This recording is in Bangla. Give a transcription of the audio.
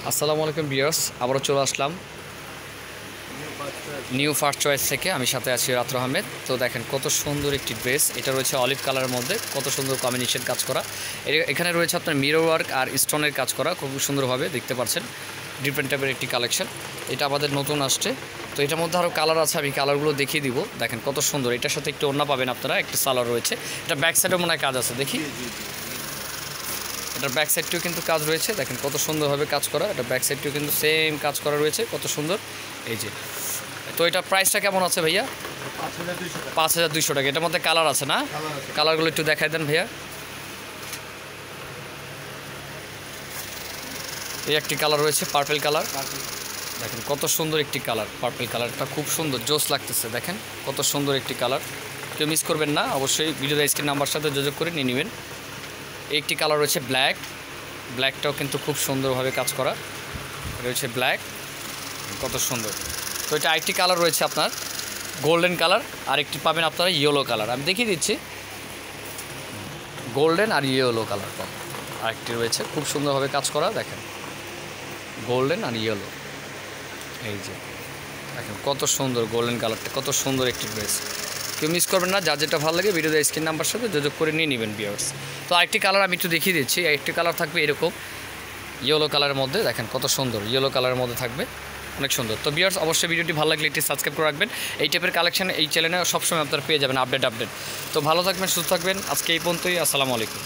আসসালামু আলাইকুম ভিউয়ার্স, আবারও চলে আসলাম নিউ ফার্স্ট চয়েস থেকে। আমি সাথে আছি রাত্র আহমেদ। তো দেখেন কত সুন্দর একটি ড্রেস, এটা রয়েছে অলিভ কালারের মধ্যে, কত সুন্দর কম্বিনেশন কাজ করা। এখানে রয়েছে আপনার মিরর ওয়ার্ক আর স্টোনের কাজ করা, খুব সুন্দরভাবে দেখতে পাচ্ছেন। ডিফারেন্ট টাইপের একটি কালেকশন, এটা আমাদের নতুন আসছে। তো এটার মধ্যে আরও কালার আছে, আমি কালারগুলো দেখিয়ে দিব। দেখেন কত সুন্দর, এটার সাথে একটু ওড়না পাবেন আপনারা, একটা সালোয়ার রয়েছে। এটা ব্যাক সাইডেও মনে হয় কাজ আছে, দেখি এটার ব্যাক সাইডটিও কিন্তু কাজ রয়েছে। দেখেন কত সুন্দরভাবে কাজ করা, এটা ব্যাক সাইডটিও কিন্তু সেম কাজ করা রয়েছে, কত সুন্দর। এই যে, তো এটা প্রাইসটা কেমন আছে ভাইয়া? 5200 টাকা। এটার মধ্যে কালার আছে না? কালারগুলো একটু দেখাই দেন ভাইয়া। এই একটি কালার রয়েছে পার্পল কালার, দেখেন কত সুন্দর একটি কালার। পার্পল কালারটা খুব সুন্দর, জোস লাগতেছে। দেখেন কত সুন্দর একটি কালার, কেউ মিস করবেন না, অবশ্যই ভিডিও স্ক্রিন নাম্বার সাথে যোগাযোগ করে নিয়ে নেবেন। একটি কালার রয়েছে ব্ল্যাক, ব্ল্যাকটাও কিন্তু খুব সুন্দরভাবে কাজ করা রয়েছে, ব্ল্যাক কত সুন্দর। তো এটা আরেকটি কালার রয়েছে আপনার গোল্ডেন কালার, আরেকটি পাবেন আপনারা ইয়েলো কালার। আমি দেখিয়ে দিচ্ছি, গোল্ডেন আর ইয়েলো কালার পাবেন। আরেকটি রয়েছে খুব সুন্দরভাবে কাজ করা, দেখেন গোল্ডেন আর ইয়েলো। এই যে দেখেন কত সুন্দর গোল্ডেন কালারটা, কত সুন্দর একটি ড্রেস, কেউ মিস করবেন না। যার যেটা ভালো লাগে ভিডিওতে স্ক্রিন নাম্বার সাথে যোগাযোগ করে নিয়ে নেবেন ভিউয়ার্স। তো আরেকটি কালার আমি একটু দেখিয়ে দিচ্ছি, আরেকটি কালার থাকবে এরকম ইয়েলো কালারের মধ্যে, দেখেন কত সুন্দর ইয়েলো কালারের মধ্যে থাকবে, অনেক সুন্দর। তো ভিউয়ার্স, অবশ্যই ভিডিওটি ভালো লাগলে একটি সাবস্ক্রাইব করে রাখবেন। এই টাইপের কালেকশন এই চ্যানেলে সবসময় আপনারা পেয়ে যাবেন আপডেট। তো ভালো থাকবেন, সুস্থ থাকবেন। আজকে এই পর্যন্তই, আসসালামু আলাইকুম।